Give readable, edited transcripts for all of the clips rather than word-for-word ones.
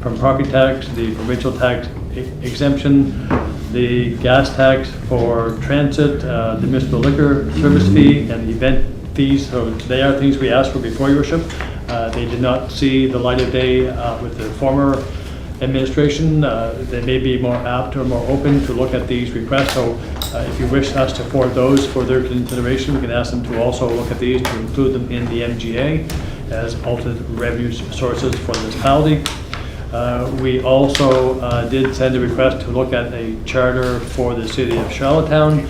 from property tax, the provincial tax exemption, the gas tax for transit, the municipal liquor service fee, and the event fees. So they are things we asked for before, Your Worship. They did not see the light of day with the former administration. They may be more apt or more open to look at these requests. So if you wish us to forward those for their consideration, we can ask them to also look at these to include them in the MGA as alternate revenue sources for the municipality. We also did send a request to look at a charter for the city of Charlottetown,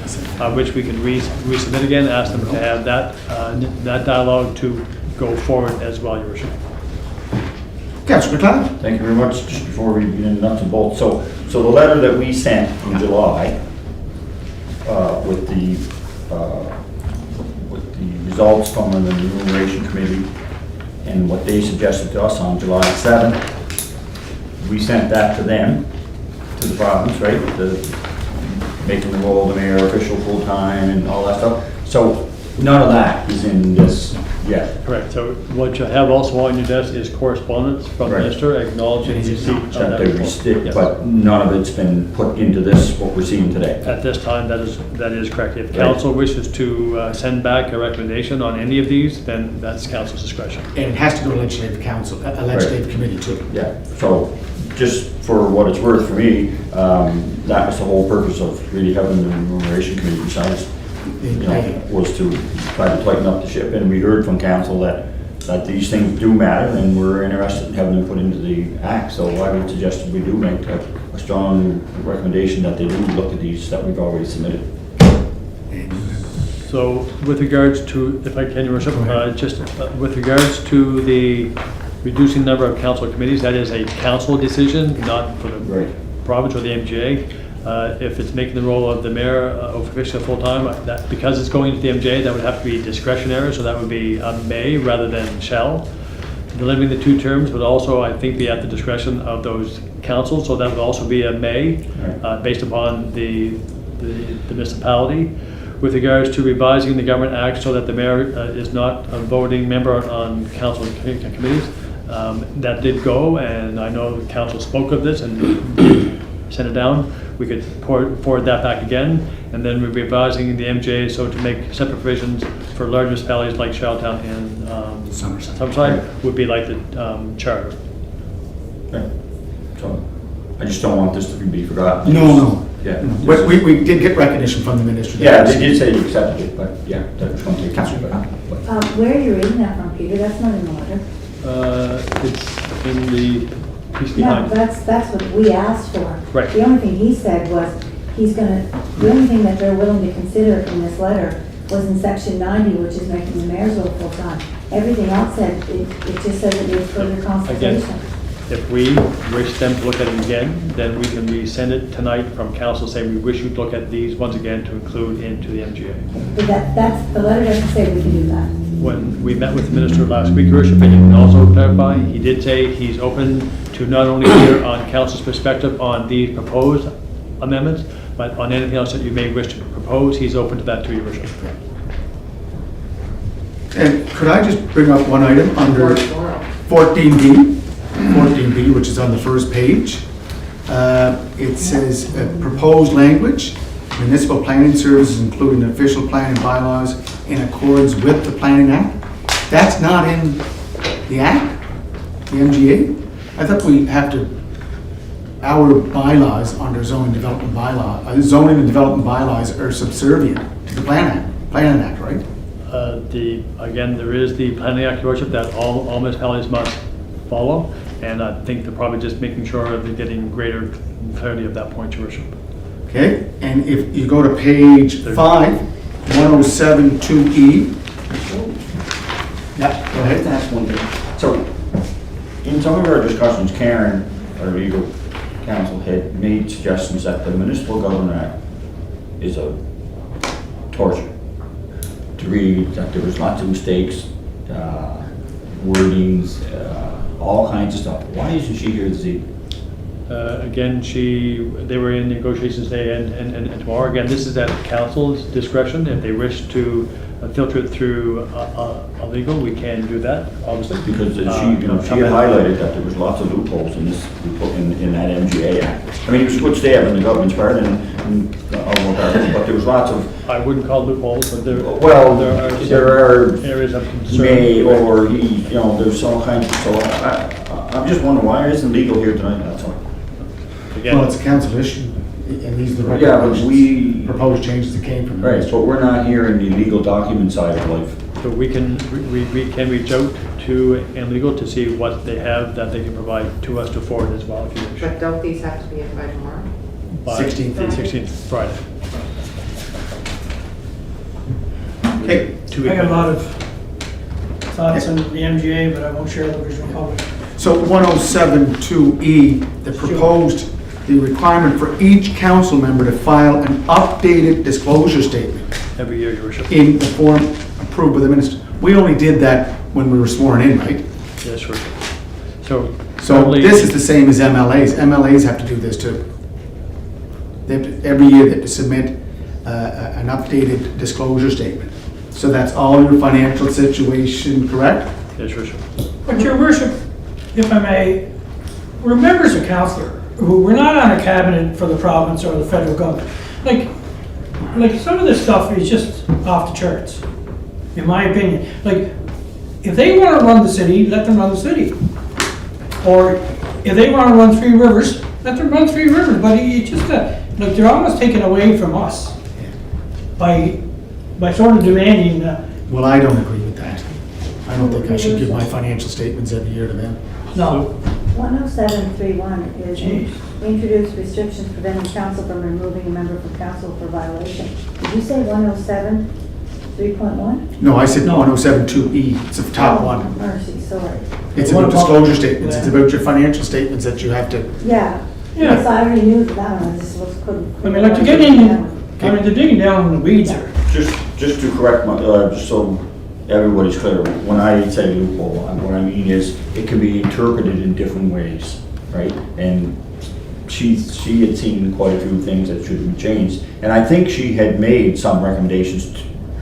which we can resubmit again, ask them to have that dialogue to go forward as well, Your Worship. Councillor McLeod. Thank you very much. Just before we begin nuts and bolts, so the letter that we sent in July with the results from the remuneration committee and what they suggested to us on July 7th, we sent that to them, to the province, right? Making the role of the mayor official full time and all that stuff. So none of that is in this yet. Correct. So what you have also on your desk is correspondence from the Right. minister acknowledging receipt of That that they report. stick, Yes. but none of it's been put into this, what we're seeing today. At this time, that is correct. If Right. council wishes to send back a recommendation on any of these, then that's council's discretion. And it has to go to legislative council, a legislative committee too. Yeah, so just for what it's worth for me, that was the whole purpose of really having the remuneration committee besides, was to try to tighten up the ship. And we heard from council that these things do matter and we're interested in having them put into the act. So I would suggest we do make a strong recommendation that they do look at these that we've already submitted. So with regards to, if I can, Your Worship, just with regards to the reducing number of council committees, that is a council decision, not for the Right. province or the MGA. If it's making the role of the mayor official full-time, that because it's going to the MGA, that would have to be discretionary, so that would be may rather than shall. Delivering the 2 terms would also, I think, be at the discretion of those councils, so that would also be a may, based upon the municipality. With regards to revising the Government Act so that the mayor is not a voting member on council committees, that did go, and I know the council spoke of this and sent it down. We could forward that back again, and then we're revising the MJA so to make separate provisions for large municipalities like Charlottetown and Summerside would be like the charter. Okay. So I just don't want this to be forgotten. No. Yeah. We did get recognition from the minister. Yeah, they did say you accepted it, but yeah, that was going to take Councillor time. McLeod. Where are you reading that from, Peter? That's not in the letter. It's in the piece No, behind. that's what we asked for. Right. The only thing he said was, the only thing that they're willing to consider in this letter was in section 90, which is making the mayor's role full-time. Everything else said, it just says it needs further consultation. If we wish them to look at it again, then we can resend it tonight from council saying we wish you to look at these once again to include into the MGA. But the letter doesn't say we can do that. When we met with the minister last week, Your Worship, and you can also clarify, he did say he's open to not only hear on council's perspective on the proposed amendments, but on anything else that you may wish to propose, he's open to that too, Your Worship. And could I just bring up one item under 14B? 14B, which is on the first page. It says proposed language, municipal planning services including official plan and bylaws in accordance with the Planning Act. That's not in the Act, the MGA. I thought we have to, our bylaws under zoning and development bylaws are subservient to the Planning Act, right? Again, there is the Planning Act, Your Worship, that all municipalities must follow, and I think they're probably just making sure they're getting greater clarity of that point, Your Worship. Okay, and if you go to page 5, 1072E. Yeah, go ahead. That's one thing. So, in some of our discussions, Karen, our legal counsel, had made suggestions that the Municipal Government Act is a torture. To read that there was lots of mistakes, wordings, all kinds of stuff. Why isn't she here this evening? Again, they were in negotiations today and tomorrow. Again, this is at council's discretion. If they wish to filter it through a legal, we can do that, obviously. Because she had highlighted that there was lots of loopholes in this, in that MGA Act. I mean, it was a good step on the government's part, and but there was lots of, I wouldn't call loopholes, but there there are are areas of concern. may, or he, there's all kinds, so I'm just wondering, why isn't legal here tonight, that's all. Again, Well, it's a council issue, and these are the Yeah, but recommendations, proposed changes that came from the Right, ministry. but we're not here in the legal document side of life. so we can reach out to legal to see what they have that they can provide to us to forward as well, if you wish. But don't these have to be in by tomorrow? By 16th. 16th, Friday. Okay, Two I got a weeks. lot of thoughts on the MGA, but I won't share them with the public. so 1072E, the requirement for each council member to file an updated disclosure statement Every year, Your Worship. in the form approved by the minister. We only did that when we were sworn in, right? Yes, Your Worship. So. So currently- this is the same as MLAs. MLAs have to do this too. They have to, every year they have to submit an updated disclosure statement. So that's all your financial situation, correct? Yes, Your Worship. But your worship, if I may, we're members of council, we're not on a cabinet for the province or the federal government. Like some of this stuff is just off the charts, in my opinion. Like, if they want to run the city, let them run the city. Or if they want to run Three Rivers, let them run Three Rivers, but it's just like, they're almost taking away from us by sort of demanding, Well, I don't agree with that. I don't think I should give my financial statements every year to them. no. 10731 is Jeez. introduce restrictions preventing council from removing a member from council for violation. Did you say 107 3.1? No, I said No. 1072E. It's the top one. Mercy, sorry. It's What about about- disclosure statements. It's Yeah. about your financial statements that you have to. Yeah. Yeah. Yes, I already knew that one, I just couldn't. I mean, like, to get in, I mean, they're digging down in the weeds here. Just to correct my, just so everybody's clear, when I say loophole, what I mean is, it can be interpreted in different ways, right? And she had seen quite a few things that should be changed, and I think she had made some recommendations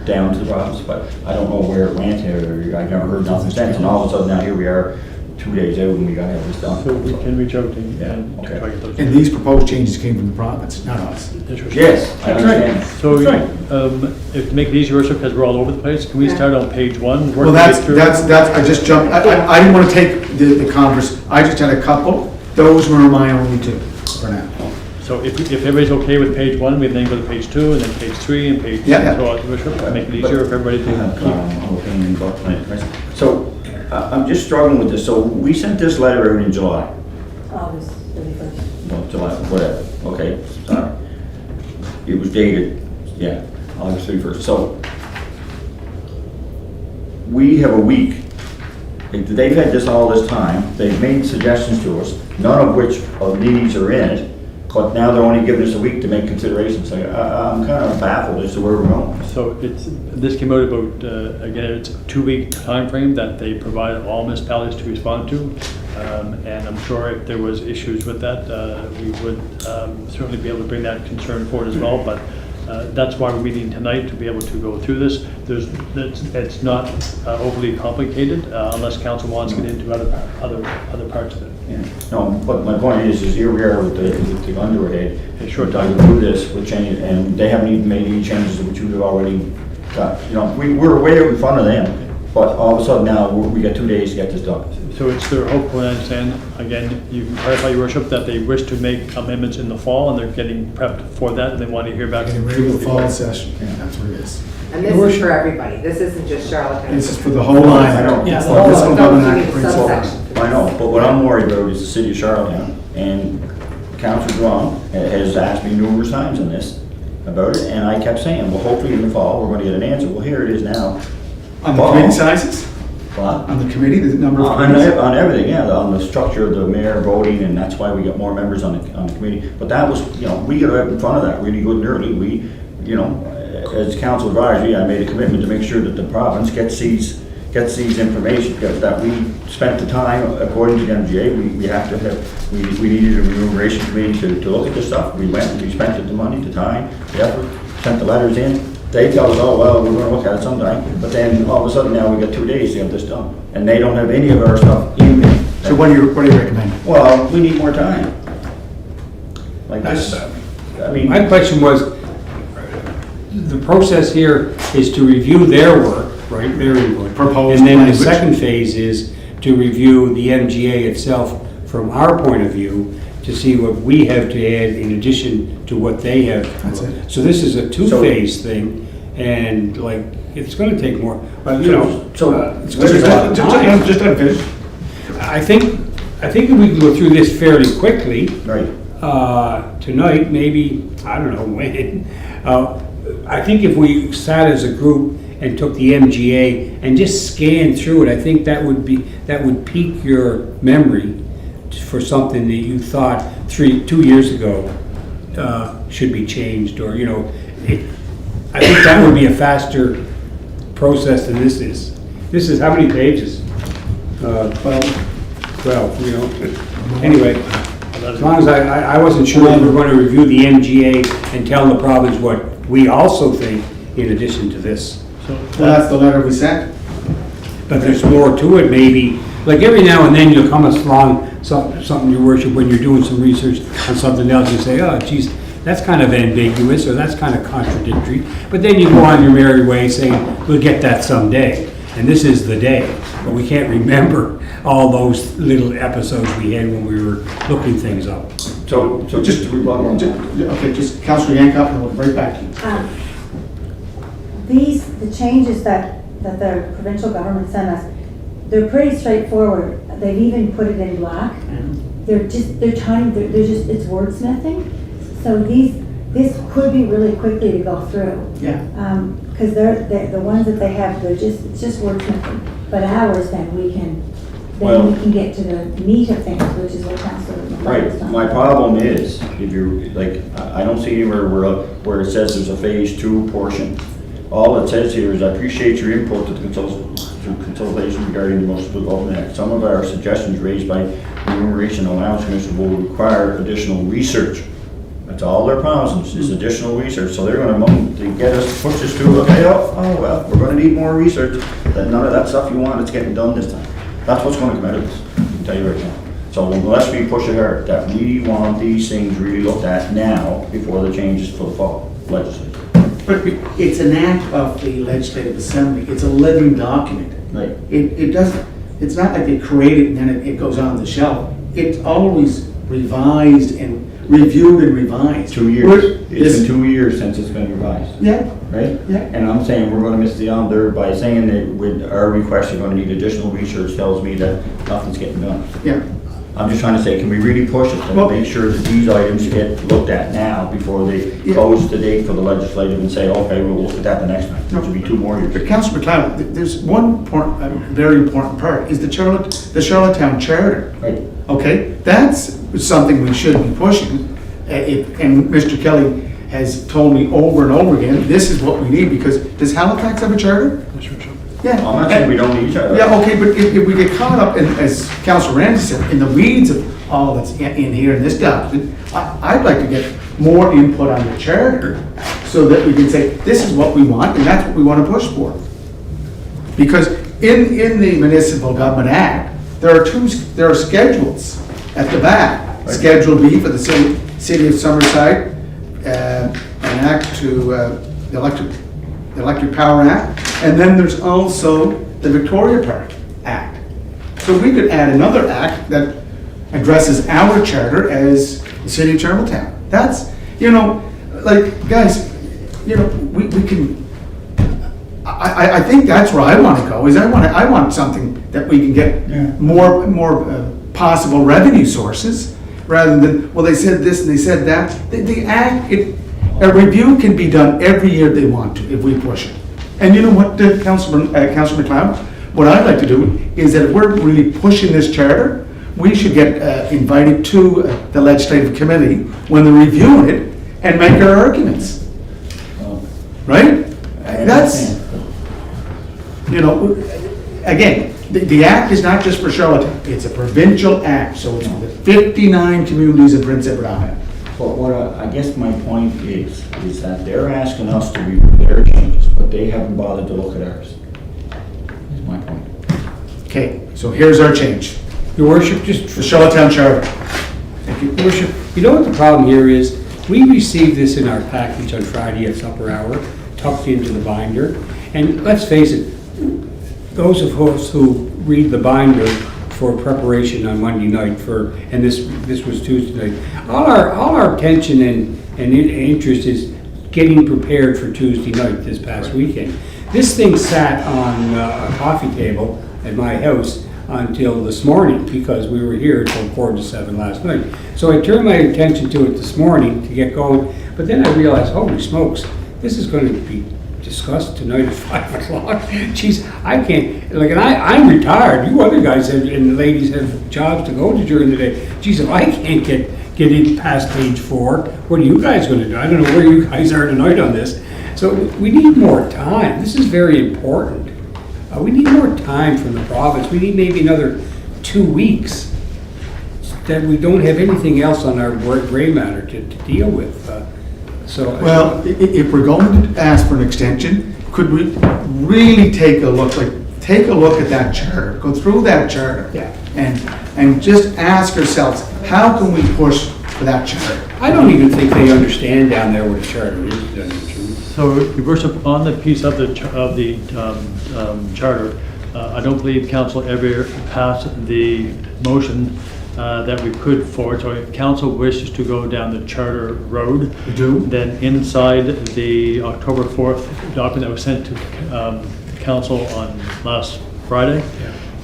down to the province, but I don't know where it went, or I never heard nothing since, and all of a sudden now here we are, 2 days out, and we gotta have this done. So we can reach out and okay. try to get those. And these proposed changes came from the province, not us. Yes, Your Worship. Yes, I That's right. understand. So, That's if to make it easier, Worship, because we're all over the place, can we Yeah. start on page 1? work Well, our way that's, through? I just jumped, I didn't want to take the converse, I just had a couple. Those were my only two for now. So if everybody's okay with page 1, we then go to page 2, and then page 3, and page, Yeah, yeah. so on, Worship, to make it easier if everybody I have, can an opinion about it. So, I'm just struggling with this, so we sent this letter out in July. August 31st. Well, July, whatever, okay, sorry. It was dated, yeah, August 31st, so we have a week. They've had this all this time, they've made suggestions to us, none of which of these are in it, but now they're only giving us a week to make considerations. So I'm kind of baffled as to where we're going. So this came out about, again, it's a 2-week time frame that they provide all municipalities to respond to. And I'm sure if there was issues with that, we would certainly be able to bring that concern forward as well. But that's why we're meeting tonight, to be able to go through this. It's not overly complicated unless council wants to get into other parts of it. Yeah. No, but my point is here we are with the underhead. Yeah, sure. Talking through this with change, and they haven't even made any changes which you've already got. We're way out in front of them, but all of a sudden now, we got 2 days to get this done. So it's their hope, when I understand, again, you can clarify, Your Worship, that they wish to make amendments in the fall, and they're getting prepped for that, and they want to hear back. Getting ready for the fall session, that's what it is. And this is for everybody, this isn't just Charlotte. This is for the whole line. I know. Yeah, It's the the whole municipal line. government Don't act give me principle. subsection. I know, but what I'm worried about is the city of Charlottetown, and Councilor Drumm has asked me numerous times on this about it, and I kept saying, well, hopefully in the fall, we're gonna get an answer. Well, here it is now. On the Fall. committee sizes? What? On the committee, the number of On committees? on everything, yeah, on the structure of the mayor voting, and that's why we got more members on the committee. But that was, we got out in front of that really good and early. We, as council advisory, I made a commitment to make sure that the province gets these information, that we spent the time, according to the MGA, we have to have, we needed a remuneration committee to look at this stuff. We went, we spent the money, the time, the effort, sent the letters in, They tell us, oh, well, we're gonna look at it sometime, but then all of a sudden now we got 2 days to get this done. And they don't have any of our stuff in there. So what do you recommend? Well, we need more time. Like this, I mean. My question was, the process here is to review their work, right, their input. Proposed And then the language. second phase is to review the MGA itself from our point of view, to see what we have to add in addition to what they have. That's it. So this is a two-phase thing, and like, it's gonna take more, but you know, it's gonna take a lot of time. Just unfinished. I think if we can go through this fairly quickly, Right. tonight, maybe, I don't know when. I think if we sat as a group and took the MGA and just scanned through it, I think that would pique your memory for something that you thought 2 years ago should be changed, or, you know, I think that would be a faster process than this is. This is how many pages? 12, you know. Anyway, as long as I wasn't sure we were going to review the MGA and tell the province what we also think in addition to this. Well, that's the letter we sent. But there's more to it, maybe. Like every now and then you'll come along, something, your worship, when you're doing some research on something else, you say, oh, geez, that's kind of ambiguous, or that's kind of contradictory. But then you go on your merry way saying, we'll get that someday. And this is the day. But we can't remember all those little episodes we had when we were looking things up. So just to rebuttal on that. Okay, just Councillor Yankoff, and we'll right back to you. The changes that the provincial government sent us, they're pretty straightforward. They've even put it in black. They're tiny, it's wordsmithing. So this could be really quickly to go through. Yeah. Because the ones that they have, it's just wordsmithing. But ours, then we can get to the meat of things, which is what Councillor McLeod has Right, done. my problem is, if you're, like, I don't see anywhere where it says there's a phase 2 portion. All it says here is, I appreciate your input to the consultation regarding the Municipal Development Act. Some of our suggestions raised by the Remuneration Allowance Commission will require additional research. That's all they're promising, is additional research. So they're gonna get us, push us through, okay, oh, well, we're gonna need more research. Then none of that stuff you want, it's getting done this time. That's what's gonna come out of this, I can tell you right now. So unless we push it hard, that we want these things really looked at now before the changes for the fall legislature. But it's an act of the Legislative Assembly. It's a living document. Right. It doesn't, it's not like they create it and then it goes on the shelf. It's always revised and reviewed and revised. 2 years. It's been 2 years since it's been revised. Yeah, Right? yeah. And I'm saying we're gonna miss the under by saying that with our request, you're gonna need additional research, tells me that nothing's getting done. Yeah. I'm just trying to say, can we really push it Well- and make sure that these items get looked at now before they Yeah. close the date for the legislative and say, okay, we'll look at that the next time, which will be 2 more years. But Councillor McLeod, there's one very important part, is the Charlottetown Charter. Right. Okay, that's something we should be pushing. And Mr. Kelly has told me over and over again, this is what we need, because does Halifax have a charter? Yeah. I'm not saying we don't need each other. Yeah, okay, but if we get caught up in, as Councilor Ramsey said, in the weeds of all that's in here in this document, I'd like to get more input on the charter so that we can say, this is what we want and that's what we want to push for. Because in the Municipal Government Act, there are schedules at the back. Right. Schedule B for the city of Summerside, an act to the Electric Power Act, and then there's also the Victoria Park Act. So we could add another act that addresses our charter as the city of Charlottetown. That's, like, guys, we can, I think that's where I want to go, is I want something that we can get more possible revenue sources, rather than, well, they said this and they said that. The act, a review can be done every year they want to, if we push it. And you know what, Councilor McLeod, what I'd like to do is that if we're really pushing this charter, we should get invited to the legislative committee when they're reviewing it and make our arguments. Right? That's, again, the act is not just for Charlottetown, it's a provincial act, so it's for the 59 communities in Prince Edward Island. But I guess my point is that they're asking us to review their changes, but they haven't bothered to look at ours. Is my point. Okay, so here's our change. Your worship, just The Charlottetown Charter. Thank you. Worship, you know what the problem here is? We received this in our package on Friday at supper hour, tucked into the binder. And let's face it, those of us who read the binder for preparation on Monday night and this was Tuesday night, all our attention and interest is getting prepared for Tuesday night this past weekend. This thing sat on a coffee table at my house until this morning, because we were here until 6:45 last night. So I turned my attention to it this morning to get going, but then I realized, holy smokes, this is going to be discussed tonight at 5 o'clock. Jeez, I can't, like, and I'm retired, you other guys have, and ladies have jobs to go to during the day. Jeez, if I can't get in past page 4, what are you guys going to do? I don't know where you guys are tonight on this. So we need more time. This is very important. We need more time from the province. We need maybe another 2 weeks that we don't have anything else on our gray matter to deal with. Well, if we're going to ask for an extension, could we really take a look at that charter, go through that charter? Yeah. And just ask ourselves, how can we push for that charter? I don't even think they understand down there what a charter is, to tell you the truth. So, Your Worship, on the piece of the charter, I don't believe council ever passed the motion that we could forward. So if council wishes to go down the charter road, We do? then inside the October 4th document that was sent to council on last Friday,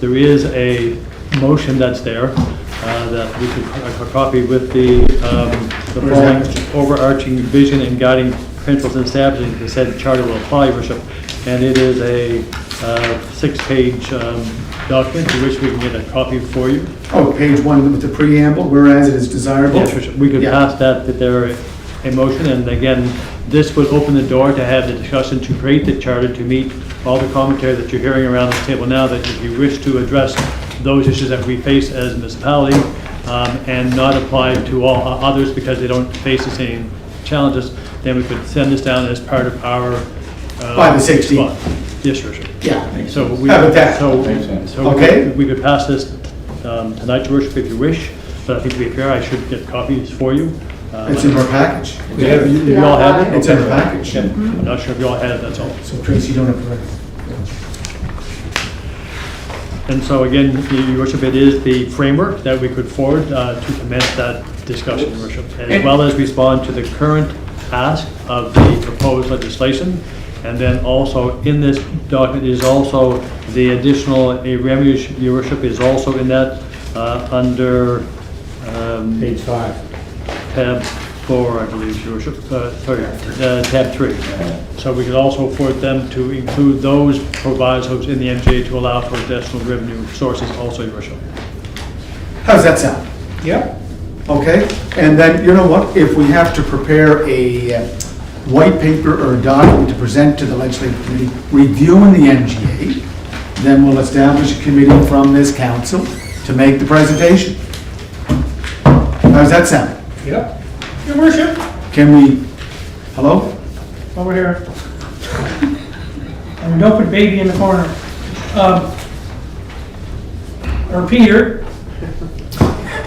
there is a motion that's there that we could copy with the following overarching vision and guiding principles and establishing the said charter will apply, Your Worship. And it is a 6-page document to which we can get a copy for you. Oh, page 1 with the preamble, whereas it is desirable. Yes, Your Worship. We could Yeah. pass that there a motion, and again, this would open the door to have the discussion to create the charter to meet all the commentary that you're hearing around this table now, that if you wish to address those issues that we face as a municipality and not apply to all others because they don't face the same challenges, then we could send this down as part of our. By the 16th. response. Yes, Your Worship. Yeah. So we, How about that? Makes sense. so Okay. we could pass this tonight, Your Worship, if you wish, but I think to be fair, I should get copies for you. It's in our package. You all have it? It's in our package. I'm not sure if you all have it, that's all. So Tracy, you don't have to write. And so again, Your Worship, it is the framework that we could forward to commence that discussion, Your Worship, as well as respond to the current ask of the proposed legislation. And then also in this document is also the additional revenue, Your Worship, is also in that under Page 5. tab 4, I believe, Your Worship, tab 3. So we could also forward them to include those provisos in the MGA to allow for additional revenue sources also, Your Worship. How's that sound? Yep. Okay, and then, you know what, if we have to prepare a white paper or a document to present to the legislative committee reviewing the MGA, then we'll establish a committee from this council to make the presentation. How's that sound? Yep. Your worship, Can we, hello? over here. And don't put baby in the corner. Or Peter,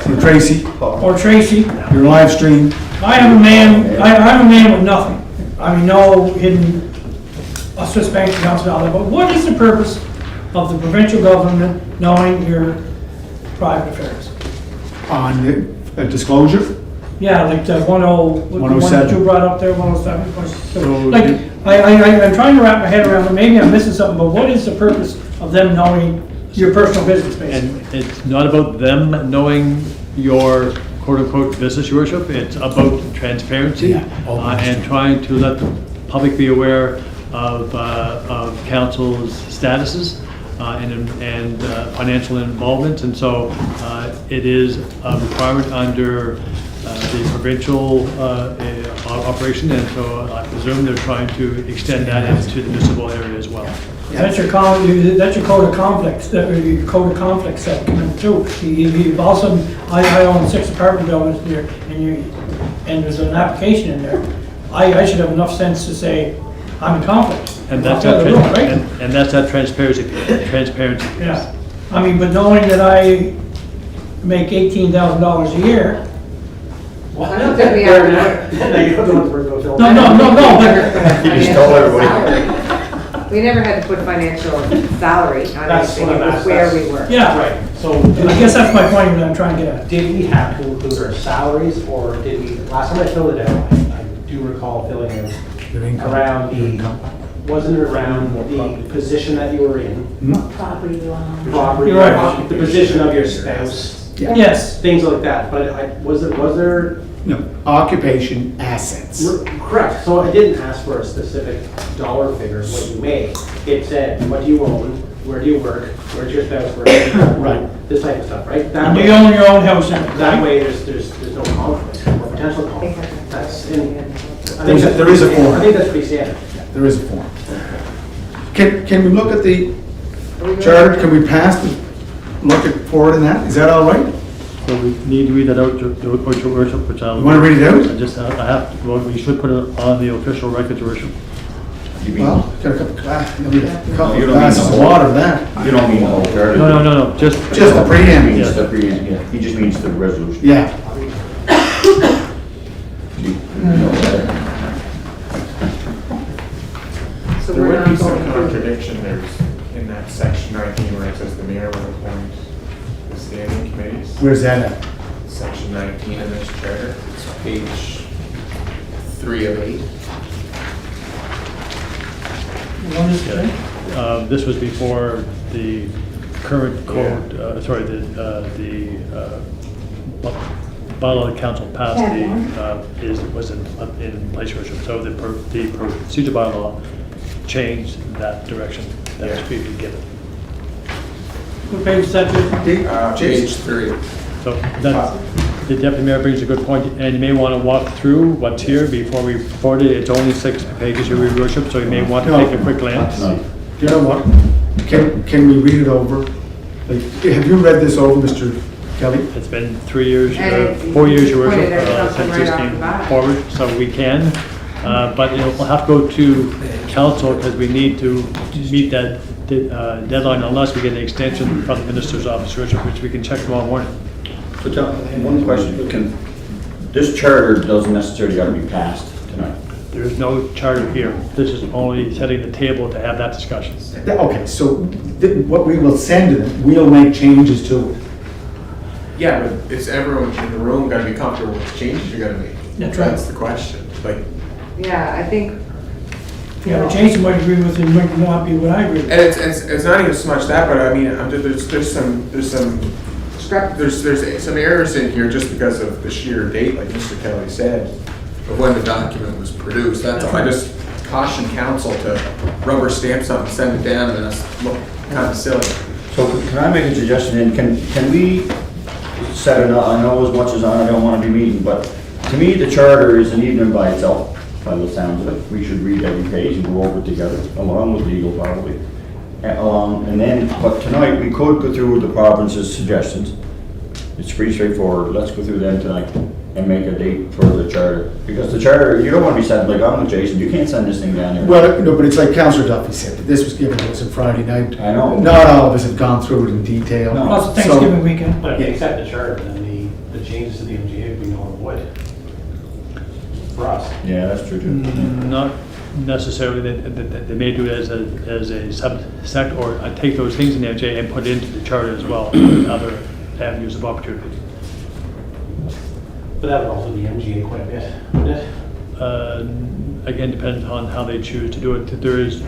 Or Tracy, or Tracy. your live stream? I'm a man with nothing. I mean, no hidden Swiss bank accounts, but what is the purpose of the provincial government knowing your private affairs? On the disclosure? Yeah, like the the one that 107. you brought up there, 107. So Like, I'm trying to wrap my head around it, maybe I'm missing something, but what is the purpose of them knowing your personal business, basically? And it's not about them knowing your quote-unquote business, Your Worship. It's about transparency and trying to let the public be aware of council's statuses and financial involvement. And so it is a requirement under the provincial operation, and so I presume they're trying to extend that into the municipal area as well. That's your that's your code of conflicts, your code of conflicts that come in through. You've also, I own 6 apartment buildings there, and there's an application in there. I should have enough sense to say, I'm in conflict. And that's Outside that, the room, right? and that's that transparency, Yeah, I mean, but knowing that I make $18,000 a year, I don't think we are. no, but You just told everybody. Salary. We never had to put financial salary on That's anything, what it I'm was where asking. we were. yeah, Right, so I guess that's my point that I'm trying to get at. did we have to include our salaries, or did we, last time I filled it out, I do recall filling out Your income. around Your the, income. wasn't it around the position that you were in? What property you own. Property, You're right. the position of your spouse, Yeah. Yes, things like that, but was there, No, occupation assets. correct, so I didn't ask for a specific dollar figure, of what you make. It said, what do you own, where do you work, where's your spouse work, Right. this type of stuff, right? That and way- you own your own house in it. That way, there's no conflict, or potential conflict. That's, in- I There think is a that's form. I think that's pretty standard. There is a form. Can we look at the Are we going- chart? Can we pass the, look at forward in that? Is that all right? So we need to read that out, Your Worship, which I'll. You want to read it out? I have, well, we should put it on the official record, Your Worship. You mean, Well, got a couple, you'll need a couple You of don't need glasses the of whole- water for that. you don't mean the whole charter? No, just. Just the preamble. He means the preamble, yeah. He just means the resolution. Yeah. So There we're would not be some going through. contradiction there's in that section 19 where it says the mayor will appoint the standing committees. Where's that at? Section 19 in this charter, it's page 3 of 8. What is it? This was before the current code, bylaw the council passed was in place, Your Worship. So the procedure bylaw changed that direction that was previously given. What page is that? Page 3. So that, the deputy mayor brings a good point, and you may want to walk through what's here before we report it. It's only 6 pages, Your Worship, so you may want to take a quick glance. No. You know what? Can we read it over? Like, have you read this over, Mr. Kelly? It's been 3 years, And 4 years, Your pointed Worship, at something since right this off the came bat. forward, so we can. But we'll have to go to council because we need to meet that deadline unless we get an extension from the minister's office, Your Worship, which we can check tomorrow morning. So tell, one question, this charter doesn't necessarily got to be passed tonight. There is no charter here. This is only setting the table to have that discussion. Okay, so what we will send to them, we'll make changes to it. Yeah, but is everyone in the room got to be comfortable with the changes you're going to make? That's right. That's the question. Like, Yeah, I think, Yeah, but Jason might agree with it, might not be what I agree with. and it's not even so much that, but I mean, there's some errors in here just because of the sheer date, like Mr. Kelly said, of when the document was produced. That's all. I just caution council to rubber stamp something, send it down, and that's look kind of silly. So can I make a suggestion, and can we set it up, I know as much as I don't want to be meeting, but to me, the charter is an evening by itself, by the sounds of it. We should read every page and go over it together, along with legal probably. And then, but tonight, we could go through the province's suggestions. It's pretty straightforward, let's go through them tonight and make a date for the charter. Because the charter, you don't want to be sending, like I'm with Jason, you can't send this thing down there. Well, no, but it's like Councillor Duffy said, this was given to us on Friday night. I know. Not all of us have gone through it in detail. No. Plus Thanksgiving weekend. But if they accept the charter, then the changes to the MGA would be null and void. For us. Yeah, that's true too. Not necessarily, they may do it as a subsect or take those things in the MJ and put it into the charter as well, other avenues of opportunity. But that would also be MGA quite a bit, wouldn't it? Again, depends on how they choose to do it. There is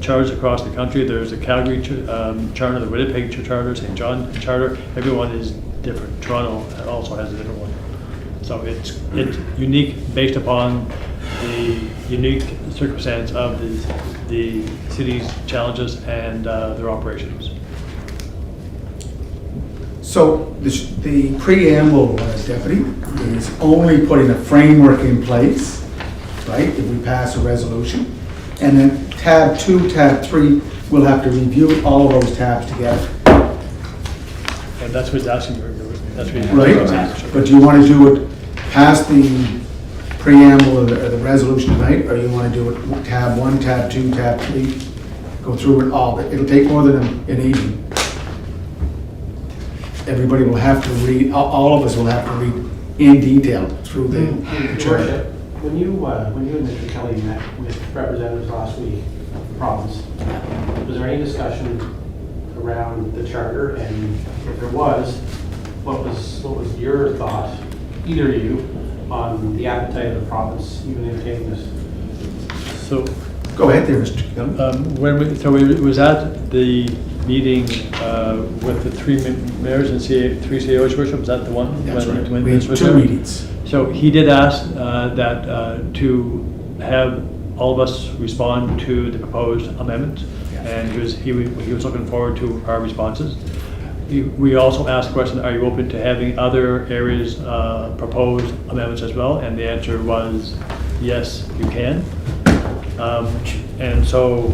charters across the country. There's a Calgary charter, the Winnipeg charter, St. John charter. Everyone is different. Toronto also has a different one. So it's unique based upon the unique circumstance of the city's challenges and their operations. So the preamble, Deputy, is only putting a framework in place, right, if we pass a resolution. And then tab 2, tab 3, we'll have to review all of those tabs together, And that's what he's asking, that's what he's right? But do you want to do it past the preamble or the resolution tonight, or you want to do it tab 1, tab 2, tab 3, go through it all? It'll take more than an evening. Everybody will have to read, all of us will have to read in detail through the Your charter. Worship, when you and Mr. Kelly met with representatives last week of the province, was there any discussion around the charter? And if there was, what was your thought, either of you, on the appetite of the province even entertaining this? So, Go ahead there, Mr. Kelly. so it was at the meeting with the 3 mayors and three CEOs, Worship, was that the one? That's right. When We this had was 2 there? meetings. So he did ask that to have all of us respond to the proposed amendment, and he was looking forward to our responses. We also asked the question, are you open to having other areas proposed amendments as well? And the answer was, yes, you can. And so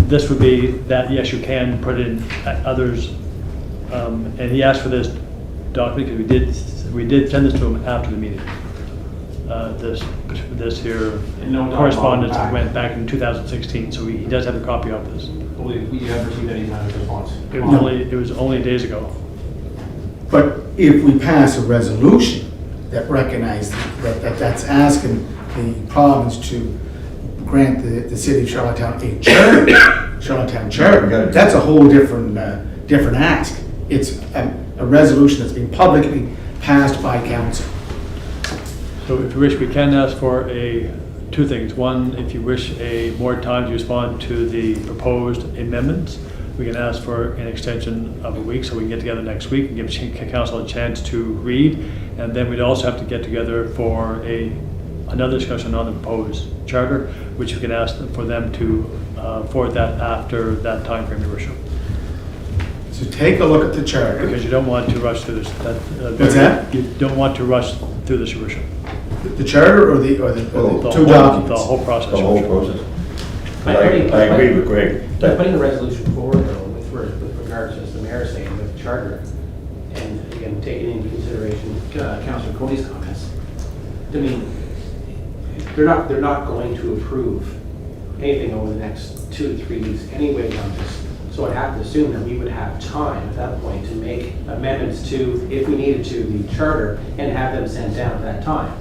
this would be that, yes, you can put in others. And he asked for this document because we did send this to him after the meeting. This here And no correspondence dialogue back. went back in 2016, so he does have a copy of this. We haven't received any kind of response. It was only days ago. But if we pass a resolution that recognizes that's asking the province to grant the city of Charlottetown a charter, Charlottetown charter, that's a whole different ask. It's a resolution that's been publicly passed by council. So if you wish, we can ask for two things. One, if you wish more time to respond to the proposed amendments, we can ask for an extension of a week so we can get together next week and give council a chance to read. And then we'd also have to get together for another discussion on the proposed charter, which we can ask for them to forward that after that time frame, Your Worship. So take a look at the charter. Because you don't want to rush through this. What's that? You don't want to rush through this, Your Worship. The charter or the The two whole- documents? The whole process. The Your whole Worship. process. But I agree with Greg. But putting the resolution forward though, with regards to, as the mayor saying, with the charter, and again, taking into consideration Councillor Cody's comments, I mean, they're not going to approve anything over the next 2 to 3 weeks anyway on this. So I'd have to assume that we would have time at that point to make amendments to, if we needed to, the charter and have them sent down at that time.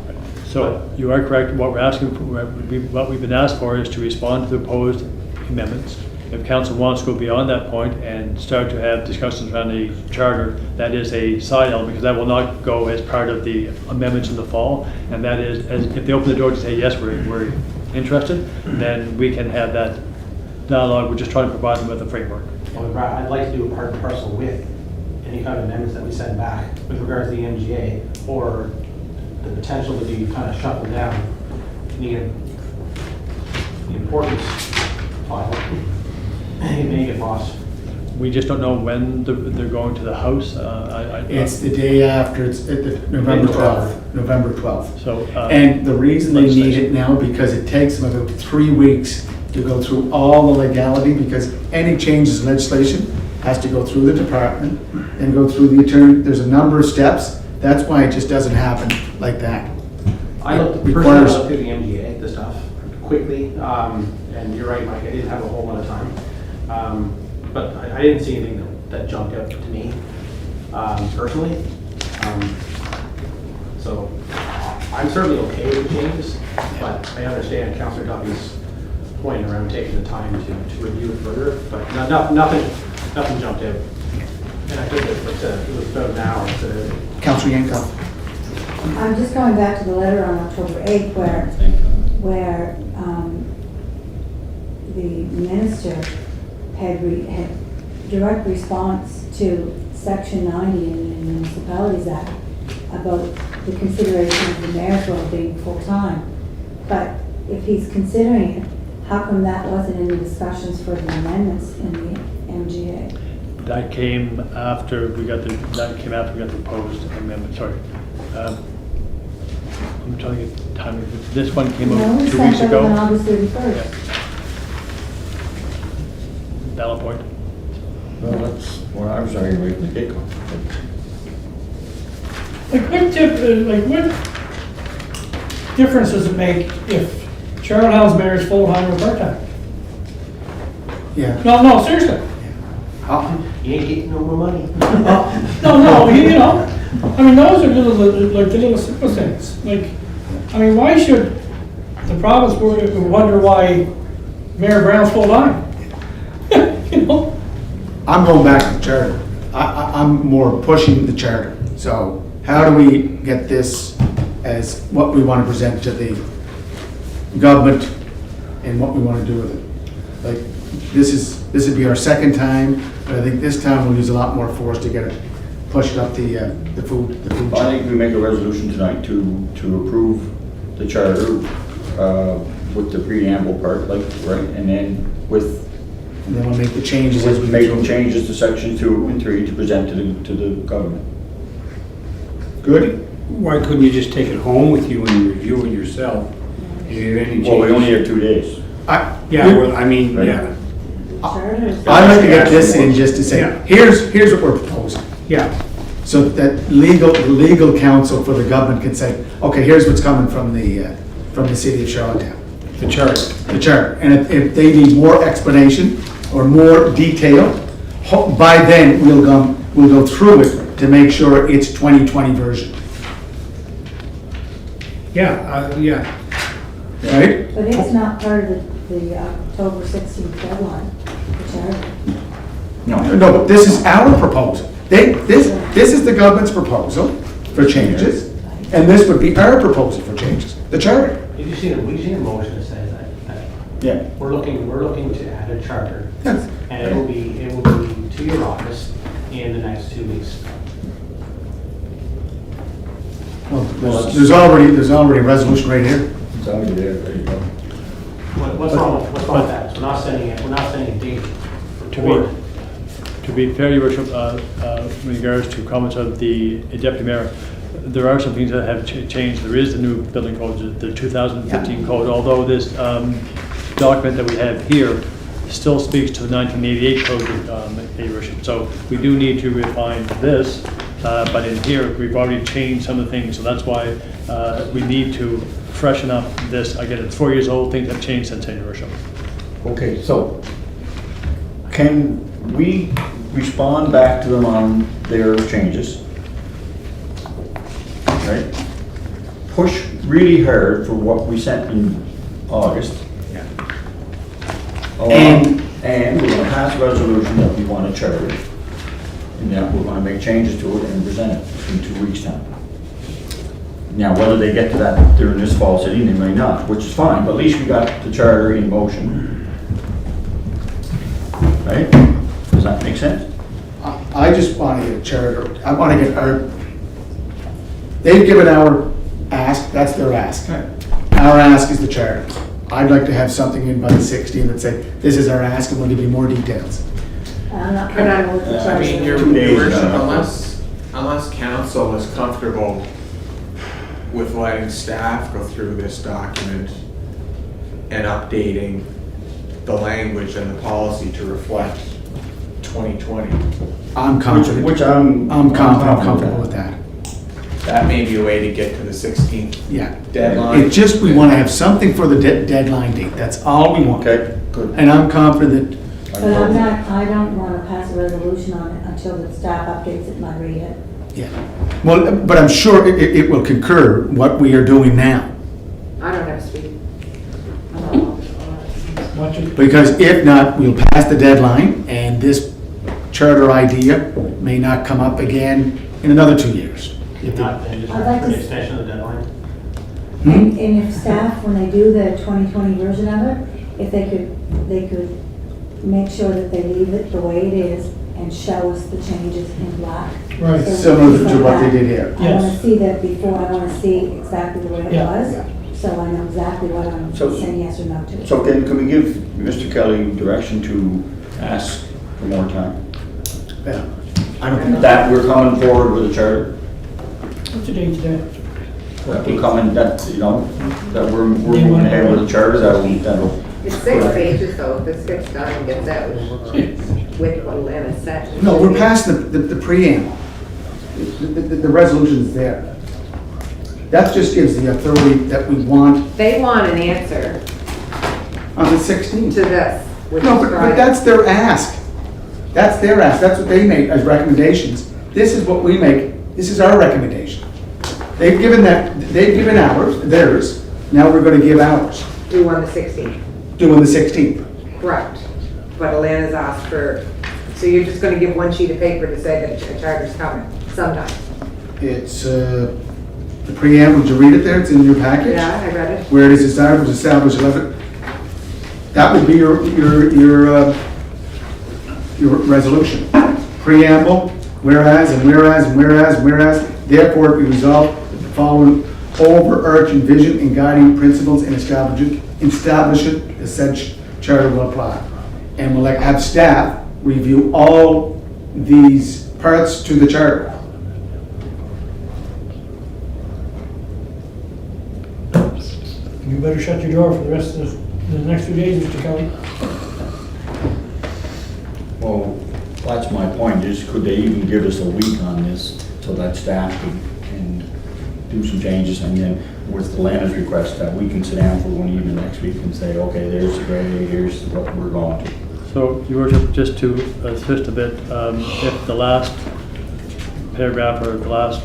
So you are correct. What we're asking for, what we've been asked for is to respond to the proposed amendments. If council wants to go beyond that point and start to have discussions around the charter, that is a side element because that will not go as part of the amendments in the fall. And that is, if they open the door to say, yes, we're interested, then we can have that dialogue. We're just trying to provide them with a framework. Well, I'd like to do a part and parcel with any kind of amendments that we send back with regards to the MGA or the potential to be kind of shuffled down the importance file. It may get lost. We just don't know when they're going to the House. It's the day after, it's at the November 12th. November 12th. So, And the reason they need it now, because it takes them about 3 weeks to go through all the legality, because any changes in legislation has to go through the department and go through the attorney. There's a number of steps. That's why it just doesn't happen like that. I looked Requires- through the MGA, the stuff, quickly, and you're right, Mike, I didn't have a whole lot of time. But I didn't see anything that jumped out to me, personally. So I'm certainly okay with the changes, but I understand Councillor Duffy's point around taking the time to review it further, but nothing jumped out. And I think it was about an hour, so Councillor Yankoff. I'm just going back to the letter on October 8th where the minister had direct response to Section 90 in the Municipalities Act about the consideration of the mayor's role being full-time. But if he's considering it, how come that wasn't in the discussions for the amendments in the MGA? That came after we got the proposed amendment, sorry. I'm trying to get timing. This one came No, out we 2 sent weeks that ago. on August 31st. Yeah. Valid point. Well, that's what I was arguing with the get-go. Like what difference does it make if Charlotte House mayor is full-time or part-time? Yeah. No, seriously. You ain't getting no more money. No, you know, I mean, those are like the little simple things. Like, I mean, why should the province wonder why Mayor Brown's full-time? You know? I'm going back to the charter. I'm more pushing the charter. So how do we get this as what we want to present to the government and what we want to do with it? Like, this would be our second time, but I think this time we'll use a lot more force to get it pushed up the food I chain. think we make a resolution tonight to approve the charter with the preamble part, like, right, and then with And then we'll make the changes as we go making through. changes to section 2 and 3 to present to the government. Good? Why couldn't you just take it home with you and review it yourself? And if you have any Well, we only changes? have 2 days. Yeah, well, I mean, yeah, Charter is- I'd like to get this in just to say, Yeah. here's what we're proposing. yeah. So that legal counsel for the government can say, okay, here's what's coming from the city of Charlottetown, The charter. the charter. And if they need more explanation or more detail, by then we'll go through it to make sure it's 2020 version, Yeah, yeah. right? But it's not part of the October 16th deadline, the charter. No, but this is our proposal. This is the government's proposal for changes, and this would be our proposal for changes, the charter. We've seen a motion that says that Yeah. we're looking to add a charter, Yes. and it will be to your office in the next 2 weeks. Well, there's already a resolution right here. It's already there, there you go. What's wrong with that? We're not sending a date To forward. be fair, Your Worship, in regards to comments of the deputy mayor, there are some things that have changed. There is the new building code, the 2015 code, although this document that we have here still speaks to the 1988 code, Your Worship. So we do need to refine this, but in here, we've already changed some of the things, so that's why we need to freshen up this. Again, it's 4 years old, things have changed since then, Your Worship. Okay, so can we respond back to them on their changes? Right? Push really hard for what we sent in August. And- And we're gonna pass a resolution that we want to charter, and that we're gonna make changes to it and present it in 2 weeks' time. Now, whether they get to that during this fall sitting, they may not, which is fine, but at least we got the charter in motion. Right? Does that make sense? I just want to get a charter, I want to get they've given our ask, that's their ask. Our ask is the charter. I'd like to have something in by the 16th that say, this is our ask and we'll give you more details. I'm not comfortable with the I charter. mean, your 2 days, worship, uh, unless council is comfortable with letting staff go through this document and updating the language and the policy to reflect 2020, I'm confident. Which I'm comfortable with that. that may be a way to get to the 16th Yeah. deadline. It's just, we want to have something for the deadline date, that's all we want. Okay, good. And I'm confident But I don't want to pass a resolution on it until the staff updates it and I read it. yeah. Well, but I'm sure it will concur what we are doing now. I don't have to speak. Because if not, we'll pass the deadline and this charter idea may not come up again in another 2 years. If not, then just I'd like for an to- extension of the deadline. Hmm? And if staff, when they do the 2020 version of it, if they could make sure that they leave it the way it is and show us the changes in black. Right. So Similar we to what they did here. I want Yes. to see that before, I want to see exactly the way it Yeah. was, so I know exactly what I'm So- saying yes or no to. So can we give Mr. Kelly direction to ask for more time? Yeah, I don't think. That we're coming forward with a charter, What's the date today? that we're coming, that, you know, that we're moving ahead with a charter, that'll. It's 6 pages though, if this gets done and gets out with what Lana said. No, we're past the preamble. The resolution's there. That just gives the authority that we want They want an answer on the to 16th. this, which No, is but Friday. that's their ask. That's their ask. That's what they make as recommendations. This is what we make. This is our recommendation. They've given ours, theirs. Now we're gonna give ours, We won the 16th, doing the 16th. correct. But Alana's asked for, so you're just gonna give one sheet of paper to say that a charter's coming sometime? It's, the preamble, did you read it there? It's in your package? Yeah, I read it. Where it is desired to establish 11. That would be your resolution. Preamble, whereas, and whereas, and whereas, and whereas, therefore it be resolved that the following overarching vision and guiding principles and establishing the said charter will apply. And we'll have staff review all these parts to the charter. You better shut your door for the rest of the next few days, Mr. Kelly. Well, that's my point, is could they even give us a week on this so that staff can do some changes, and then with the Lana's request that we can sit down for one evening next week and say, okay, there's the grade, here's what we're going to. So, Your Worship, just to assist a bit, if the last paragraph or the last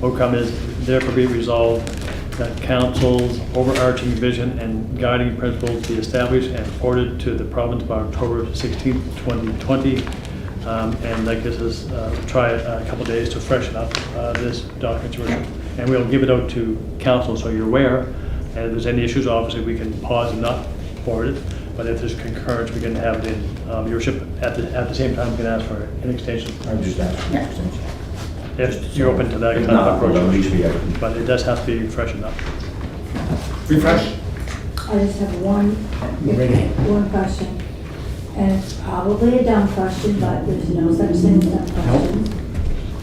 outcome is therefore be resolved that council's overarching vision and guiding principles be established and reported to the province by October 16th, 2020. And that gives us, try a couple days to freshen up this document, Your Worship. And we'll give it out to council so you're aware. And if there's any issues, obviously, we can pause and not forward it. But if there's concurrence, we can have it in Your Worship. At the same time, we can ask for an extension. I would just ask for an extension. If you're open to that If kind not, of approach. well, at least we have it. But it does have to be freshened up. Refresh. I just have one question. And it's probably a dumb question, but there's no such thing as dumb questions.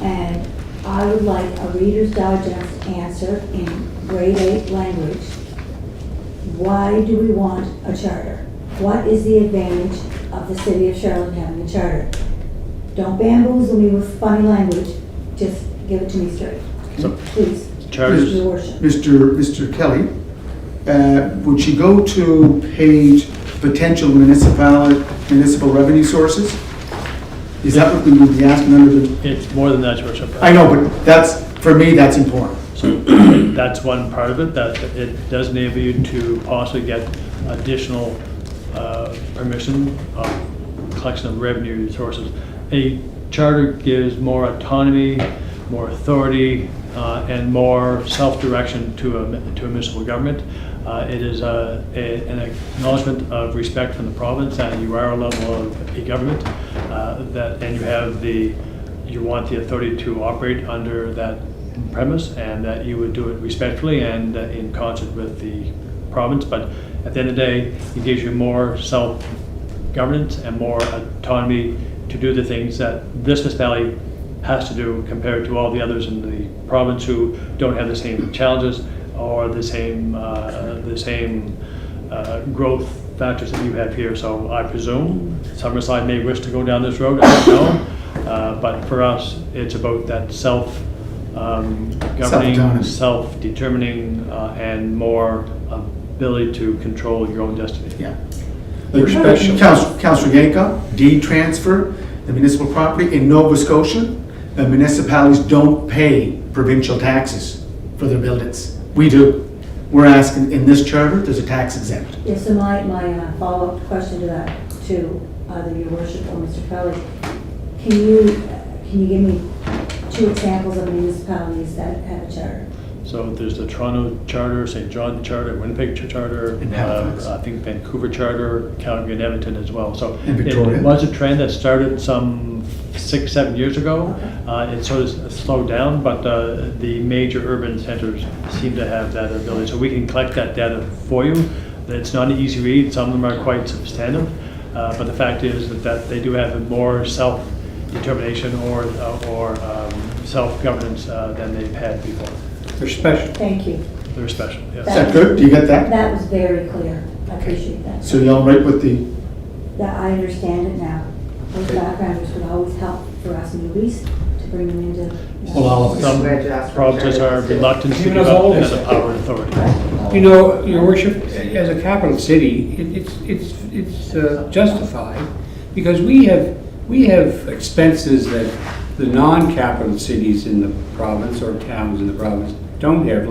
And I would like a Reader's Digest answer in grade 8 language. Why do we want a charter? What is the advantage of the city of Charlotte having a charter? Don't bamboozle me with funny language, just give it to me straight. So, Please, charters, Your Worship. Mr. Kelly, would you go to page potential municipal revenue sources? Is that what we would be asking under the, it's more than that, Your Worship. I know, but that's, for me, that's important. So that's one part of it, that it does enable you to possibly get additional permission of collection of revenue sources. A charter gives more autonomy, more authority, and more self-direction to a municipal government. It is an acknowledgement of respect from the province that you are a level of a government, and you want the authority to operate under that premise, and that you would do it respectfully and in concert with the province. But at the end of the day, it gives you more self-governance and more autonomy to do the things that this municipality has to do compared to all the others in the province who don't have the same challenges or the same growth factors that you have here. So I presume Summerside may wish to go down this road, I don't know. But for us, it's about that self-governing, Self-autonomy. self-determining, and more ability to control your own destiny. Yeah. Respect- Councillor Yankoff, deed transfer, the municipal property in Nova Scotia, the municipalities don't pay provincial taxes for their buildings. We do. We're asking, in this charter, there's a tax exempt. Yes, so my follow-up question to that, to either Your Worship or Mr. Kelly, can you give me 2 examples of municipalities that have a charter? So there's the Toronto Charter, St. John Charter, Winnipeg Charter, And Halifax. I think Vancouver Charter, Calgary and Edmonton as well. So And Victoria. it was a trend that started some 6-7 years ago. It sort of slowed down, but the major urban centers seem to have that ability. So we can collect that data for you. It's not an easy read. Some of them are quite substantive. But the fact is that they do have a more determination or self-governance than they've had before. They're special. Thank you. They're special, yes. Is that good? Do you get that? That was very clear. I appreciate that. So you all right with the, That I understand it now. Those backgrounders would always help for us newbies to bring them into. well, all of us? Some Glad you asked for provinces are charter. reluctant to Even give as up old that as- power and authority. You know, Your Worship, as a capital city, it's justified because we have expenses that the non-capital cities in the province or towns in the province don't have.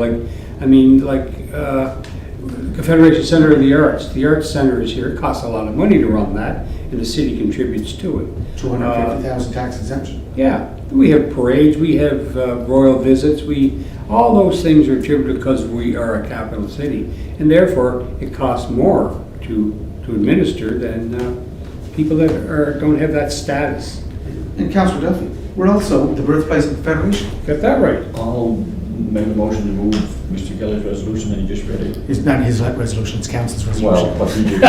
Confederation Center of the Arts. The Arts Center is here. It costs a lot of money to run that, and the city contributes to it. 250,000 tax exemption. Yeah, we have parades, we have royal visits, all those things are attributed because we are a capital city. And therefore, it costs more to administer than people that don't have that status. And Councillor Duffy, we're also the birthplace of the Federation. Got that right? I'll make a motion to move Mr. Kelly's resolution that he just read it. It's not his resolution, it's council's resolution. Well, but he did,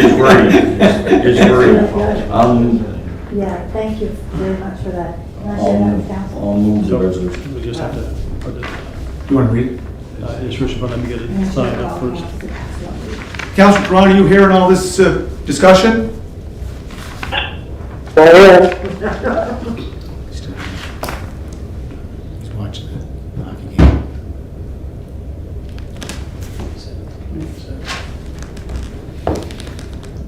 his wording. Yeah, thank you very much for that. Can I share that with council? I'll move the So resolution. we just have to put it, You want to read it? it's first, but let me get And it I signed share it up all first. with council. Councillor Toronto, you hearing all this discussion? He's watching the hockey game.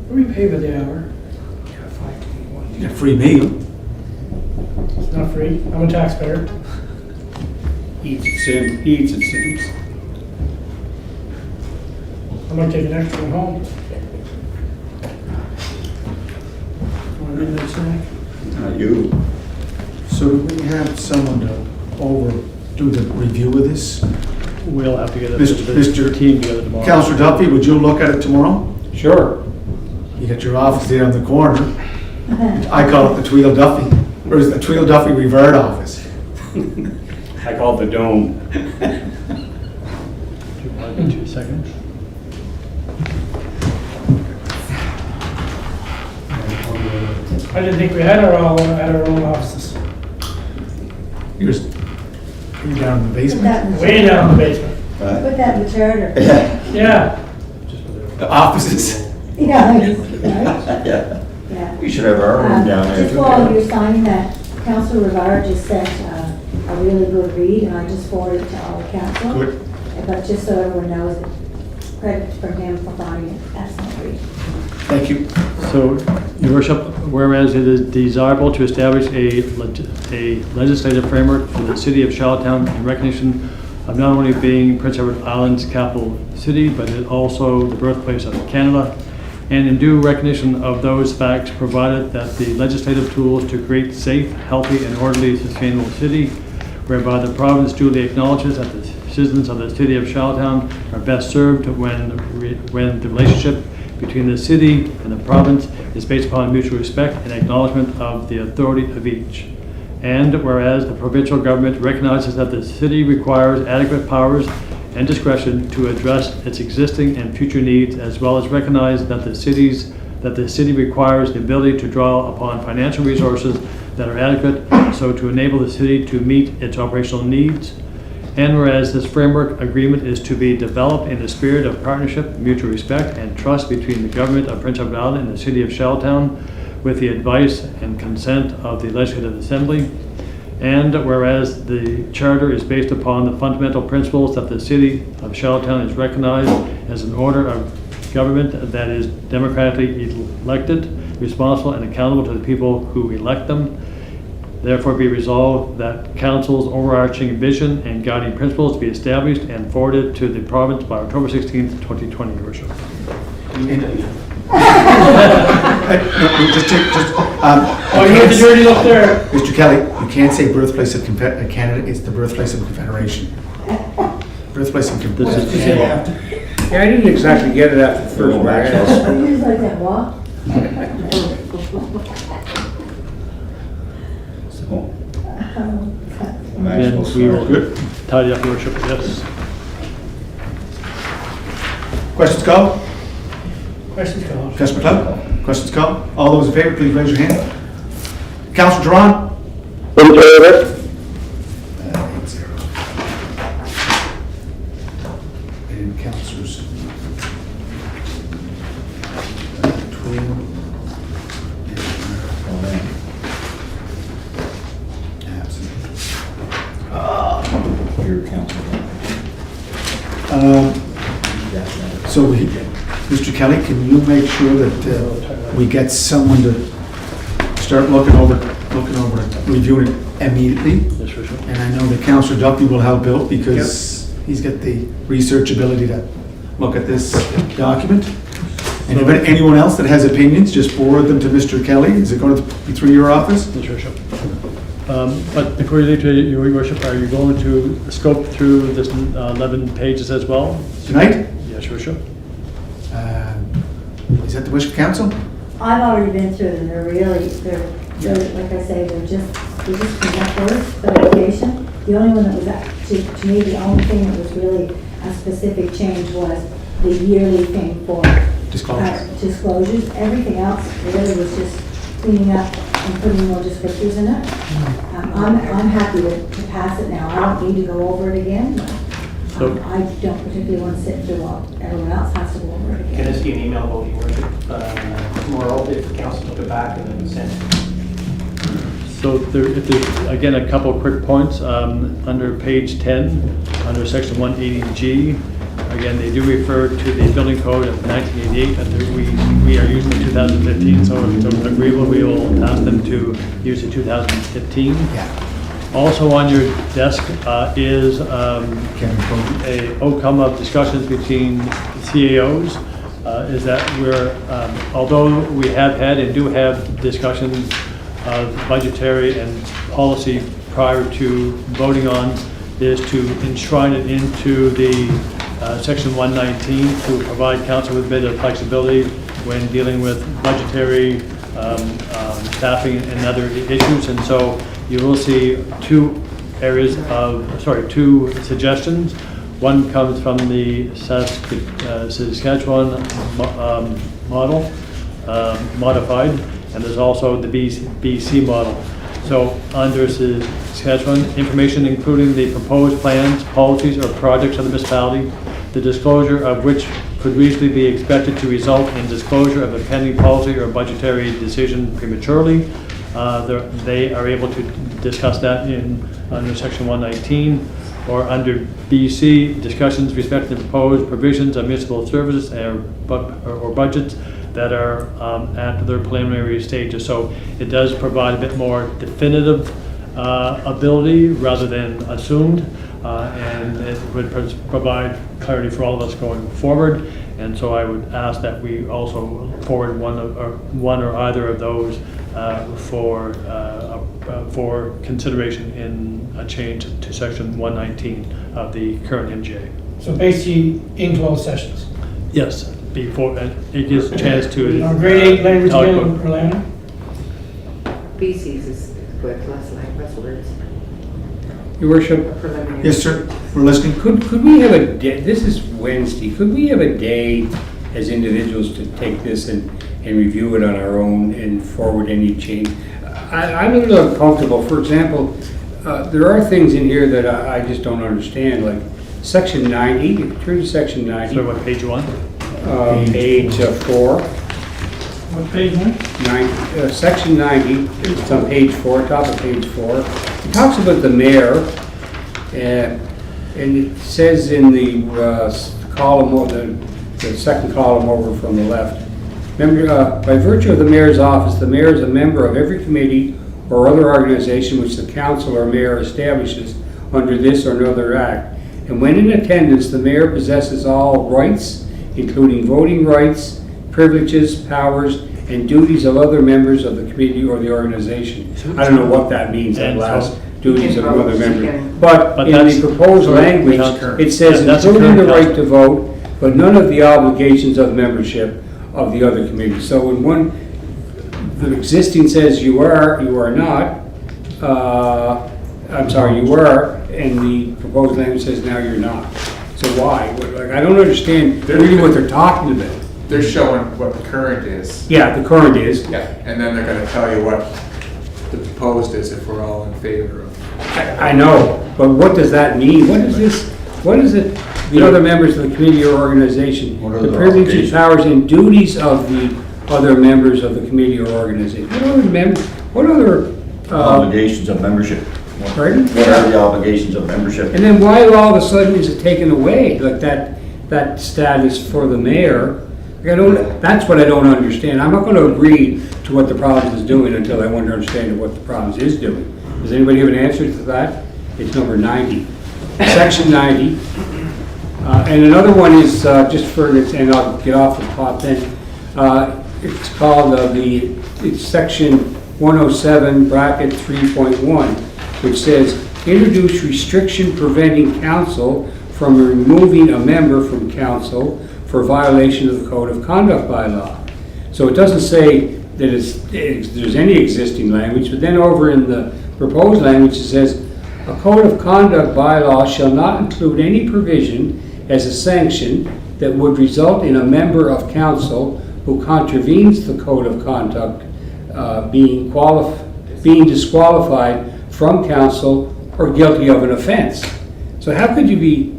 We pay by the hour. You got a free meal. It's not free. I'm a taxpayer. Eats at Sims. I might take an extra one home. Want to read that snack? Not you. So do we have someone to do the review of this? We'll have to get Mr. the team together tomorrow. Councillor Duffy, would you look at it tomorrow? Sure. You got your office there on the corner. I call it the Tweedle Duffy, or is it the Tweedle Duffy Revert office? I call it the Dome. 2 seconds. I didn't think we had our own offices. You're down in the Put basement. that in the Way charter. down in the basement. Put that in the charter. Yeah. The offices. Yeah. right? Yeah. Yeah. We should have our own down there. Just too. while you're signing that, Councillor Rivard just sent a really good read, and I just forwarded it to all the council. Good. But just so everyone knows, credit from him for finding an excellent read. Thank you. So, Your Worship, whereas it is desirable to establish a legislative framework for the city of Charlottetown in recognition of not only being Prince Edward Island's capital city, but it also the birthplace of Canada, and in due recognition of those facts, provided that the legislative tools to create safe, healthy, and orderly sustainable city, whereby the province duly acknowledges that the citizens of the city of Charlottetown are best served when the relationship between the city and the province is based upon mutual respect and acknowledgement of the authority of each. And whereas the provincial government recognizes that the city requires adequate powers and discretion to address its existing and future needs, as well as recognize that the city requires the ability to draw upon financial resources that are adequate so to enable the city to meet its operational needs. And whereas this framework agreement is to be developed in the spirit of partnership, mutual respect, and trust between the government of Prince Edward Island and the city of Charlottetown, with the advice and consent of the Legislative Assembly. And whereas the charter is based upon the fundamental principles that the city of Charlottetown is recognized as an order of government that is democratically elected, responsible, and accountable to the people who elect them. Therefore be resolved that council's overarching vision and guiding principles be established and forwarded to the province by October 16th, 2020, Your Worship. Oh, you get the dirty look there. Mr. Kelly, you can't say birthplace of Canada, it's the birthplace of Confederation. Birthplace of Confederation. Yeah, I didn't exactly get it after the first one. Are you just like that walk? And we will tidy up, Your Worship, yes. Questions called? Questions, Colin? Councillor McLeod? Questions called? All those in favor, please raise your hand. Councillor Duran? In favor. 8-0. And councillors? Twin. And absent. Your council. So Mr. Kelly, can you make sure that we get someone to start looking over, reviewing it immediately? Yes, for sure. And I know that Councillor Duffy will help Bill because he's got the research ability to look at this document. And if anyone else that has opinions, just forward them to Mr. Kelly. Is it going to be through your office? Yes, Your Worship. But before you leave, Your Worship, are you going to scope through this 11 pages as well? Tonight? Yes, Your Worship. Is that the wish of council? I've already been through them, they're, like I say, they're just present words, clarification. The only one that was, to me, the only thing that was really a specific change was the yearly thing for disclosures. Everything else really was just cleaning up and putting more descriptors in it. I'm happy to pass it now. I don't need to go over it again. I don't particularly want to sit through what everyone else has to go over it Can again. this be an email vote, Your Worship? Tomorrow, if the council took it back and then sent it. So if there's, again, a couple of quick points. Under page 10, under section 180G, again, they do refer to the building code of 1988, and we are using the 2015, so if it's agreeable, we will ask them to use the 2015. Yeah. Also on your desk is a Can outcome of discussions between CAOs, is that we're, although we have had and do have discussions of budgetary and policy prior to voting on, is to enshrine it into the section 119 to provide council with a bit of flexibility when dealing with budgetary staffing and other issues. And so you will see two suggestions. One comes from the Saskatchewan model, modified, and there's also the BC model. So under Saskatchewan, information including the proposed plans, policies, or projects of the municipality, the disclosure of which could reasonably be expected to result in disclosure of a pending policy or budgetary decision prematurely. They are able to discuss that under section 119, or under BC, discussions respecting the proposed provisions of municipal services or budgets that are at their preliminary stages. So it does provide a bit more definitive ability rather than assumed, and it would provide clarity for all of us going forward. And so I would ask that we also forward one or either of those for consideration in a change to section 119 of the current MGA. So basically, in closed sessions. Yes, before, and it gives a chance to. Grade 8 language again, Orlando? BC's is good, less words. Your Worship, Preliminary. Yes, sir. We're listening. could we have a day, this is Wednesday, could we have a day as individuals to take this and review it on our own and forward any change? I'm a little uncomfortable. For example, there are things in here that I just don't understand, like section 90, if you turn to section 90. So what, page 1? Page 4. What page, Mike? Section 90, it's on page 4, top of page 4. It talks about the mayor, and it says in the column, the second column over from the left, by virtue of the mayor's office, the mayor is a member of every committee or other organization which the council or mayor establishes under this or another act. And when in attendance, the mayor possesses all rights, including voting rights, privileges, powers, and duties of other members of the committee or the organization. I don't know what that means, that And last, so- duties of You can other vote, members. you can- But in that's- the proposed sorry, language, that's it says that's the including the current right to vote, but none of the obligations of membership of the other committees. So in one, the existing says you are not, I'm sorry, you are, and the proposed language says now you're not. So why? Like, I don't understand really what they're talking about. They're showing what the current is. Yeah, the current is. Yeah, and then they're gonna tell you what the proposed is if we're all in favor of. I know, but what does that mean? What is this, what is it, the other members of the committee or organization? What are The their privileges, obligations? powers, and duties of the other members of the committee or organization. What other, Obligations of membership. pardon? What are the obligations of membership? And then why all of a sudden is it taken away, like that status for the mayor? Like, that's what I don't understand. I'm not gonna agree to what the province is doing until I understand what the province is doing. Does anybody have an answer to that? It's number 90, section 90. And another one is, just for, and I'll get off the pot then, it's called it's section 107 bracket 3.1, which says, introduce restriction preventing council from removing a member from council for violation of the Code of Conduct bylaw. So it doesn't say that there's any existing language, but then over in the proposed language, it says, a Code of Conduct bylaw shall not include any provision as a sanction that would result in a member of council who contravenes the Code of Conduct being disqualified from council or guilty of an offense. So how could you be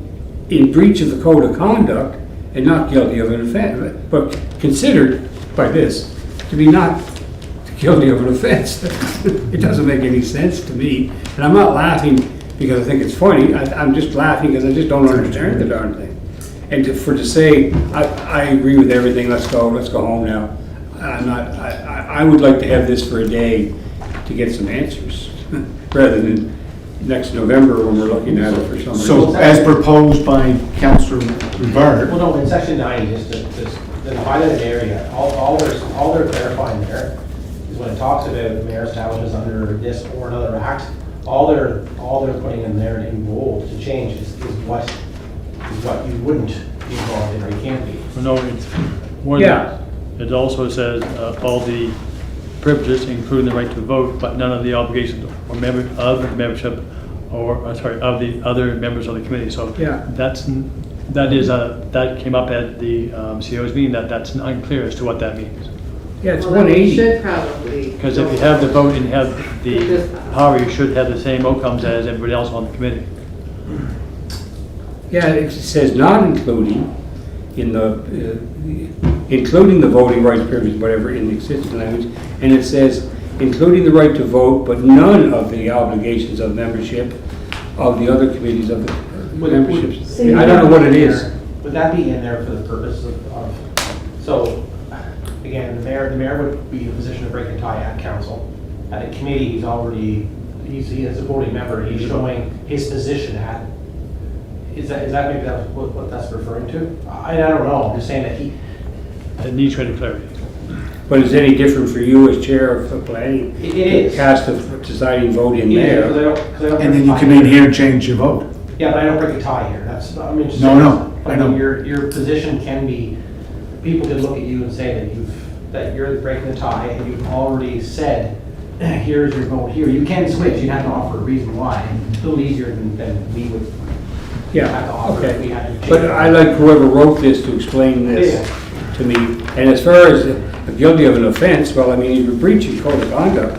in breach of the Code of Conduct and not guilty of an offense, but considered by this to be not guilty of an offense? It doesn't make any sense to me. And I'm not laughing because I think it's funny. I'm just laughing because I just don't understand the darn thing. And to say, I agree with everything, let's go home now. I would like to have this for a day to get some answers, rather than next November when we're looking at it for some reason. So as proposed by Councillor Rivard, Well, no, in section 90, just the highlighted area, all they're clarifying there is when it talks about the mayor establishes under this or another act, all they're putting in there in bold to change is what you wouldn't be involved in or you can't be. No, it's more than that. It also says all the privileges, including the right to vote, but none of the obligations or of the membership, or of the other members of the committee. So Yeah. that came up at the CEO's meeting. That's unclear as to what that means. Yeah, it's Well, then we 180. should probably. Because if you have the vote and you have the power, you should have the same outcomes as everybody else on the committee. Yeah, it says not including in the, including the voting rights, privileges, whatever, in the existing language, and it says including the right to vote, but none of the obligations of membership of the other committees of the memberships. So you I don't know what it is. Would that be in there for the purpose of, so, again, the mayor would be in a position to break a tie at council. At a committee, he is a voting member, he's showing his position at, is that maybe that's what that's referring to? I don't know, I'm just saying that It needs greater clarity. But is it any different for you as chair of the planning? It is. Cast of deciding vote in Yeah, there? because I don't and then break you a come tie in here. here and change your vote. Yeah, but I don't break a tie here, that's, I mean, just. No, saying, no, I know. Your position can be, people can look at you and say that you're breaking the tie, and you've already said, here's your vote here, you can switch, you have to offer a reason why, a little easier than we would have to Yeah, offer if we okay. had to change. But I like whoever wrote this to explain this to me. And as far as guilty of an offense, well, I mean, you're breaching code of conduct.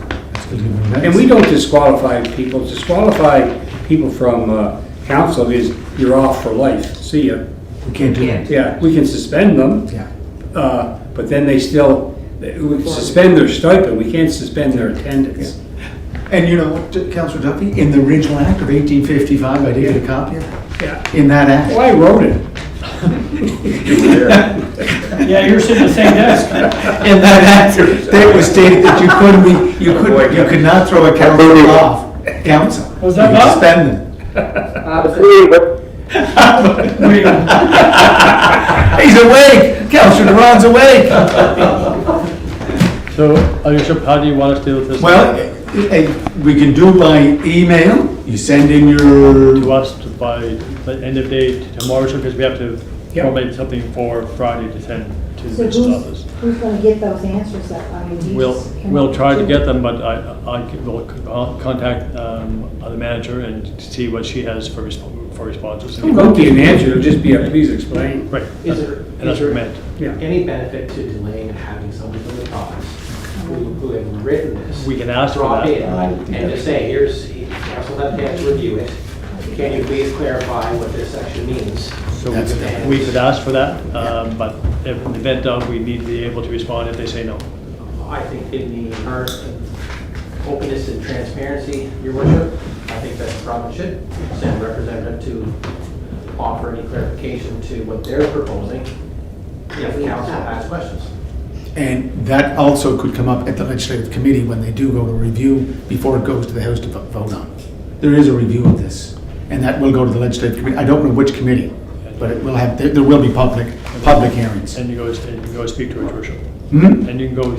And we don't disqualify people. Disqualify people from council is you're off for life. See ya. We can't do that. Yeah, we can suspend them, Yeah. but then we can suspend their stipend. We can't suspend their attendance. And you know what, Councillor Duffy, in the original act of 1855, I did get a copy of it. Yeah. In that act. Well, I wrote it. Yeah, you're sitting at the same desk. In that act, it was stated that you could not throw a council off council. Was that You could Bob? suspend them. He's awake. Councillor Duran's awake. So, Bishop, how do you want us to deal with this? Well, we can do by email. You send in your. To us by the end of day tomorrow, because we have to Yep. formulate something for Friday to send to the So Mitchell's office. who's gonna get those answers that, I mean, you We'll, just came we'll up try to with get them, but will contact the manager and see what she has for responses. It won't be an answer, it'll just be a please explain. Right, Is and there that's recommended. Yeah. any benefit to delaying and having someone from the province who have written this. We can ask for drop that. in and just say, here's, council had a chance to review it. Can you please clarify what this section means? So That's we could ask for that, but if in the event of, we need to be able to respond if they say no. I think in the heart of openness and transparency, your worship, I think that the province should send a representative to offer any clarification to what they're proposing if the council has questions. And that also could come up at the legislative committee when they do go to review before it goes to the House to vote on. There is a review of this, and that will go to the legislative committee. I don't know which committee, but it will have, there will be public hearings. And you go speak to it, Your Worship. Hmm? And you can go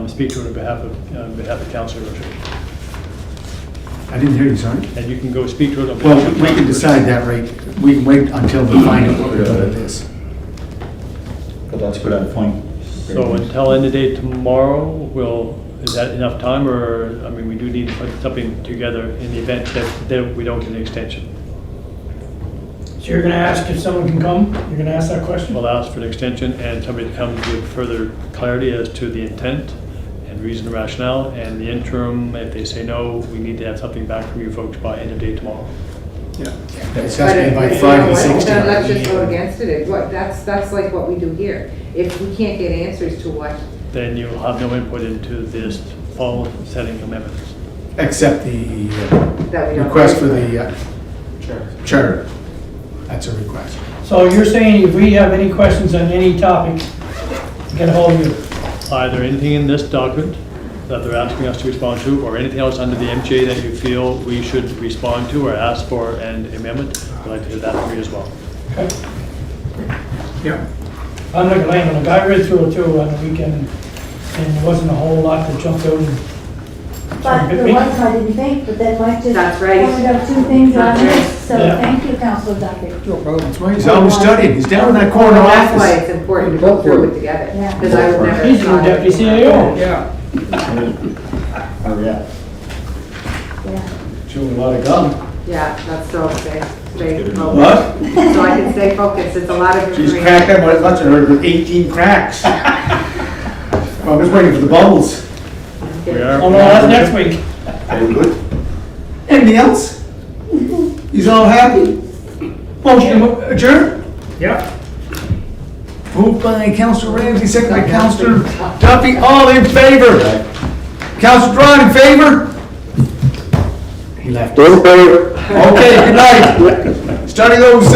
speak to it on behalf of Councillor Worship. I didn't hear you, sorry. And you can go speak to it on Well, behalf of we can Councillor decide that, right? We can wait until we find out what we're doing with this. But that's a good point. So until end of day tomorrow, is that enough time, or, I mean, we do need to put something together in the event that we don't get an extension. So you're gonna ask if someone can come? You're gonna ask that question? We'll ask for an extension and somebody to come give further clarity as to the intent and reason and rationale, and the interim, if they say no, we need to have something back from you folks by end of day tomorrow. It's has to be by But, Friday, you know, 16th. then let's just vote against it. That's like what we do here. If we can't get answers to what, Then you'll have no input into this fall setting amendments. Except the that we don't. request for the charter. That's a request. So you're saying if we have any questions on any topic, get a hold of you? Either anything in this document that they're asking us to respond to, or anything else under the MJ that you feel we should respond to or ask for an amendment, we'd like to hear that from you as well. Okay. Yeah. I'm like a layman, I read through it too on the weekend, and there wasn't a whole lot that jumped out. But there was, I didn't think, but that Mike just That's right. pointed out two things on That's right. this, so Yeah. thank you, Councillor Duffy. That's why he's always studying. He's down in that corner Well, that's why office. it's important to go through it together, Yeah. because I would never. He's the new deputy CAO. Yeah. Oh, yeah. Yeah. Showing a lot of gum. Yeah, that's so stay focused. What? So I can stay focused, it's a lot of She's information. cracked up my lunch and heard with 18 cracks. I was waiting for the bubbles. We are. Oh no, that's next week. Very good. Anything else? He's all happy? Motion to adjourn? Yeah. Moved by Councillor Ramsey, second by Councillor Duffy, all in favor? Councillor Drawn in favor? He left. In favor. Okay, good night. Starting those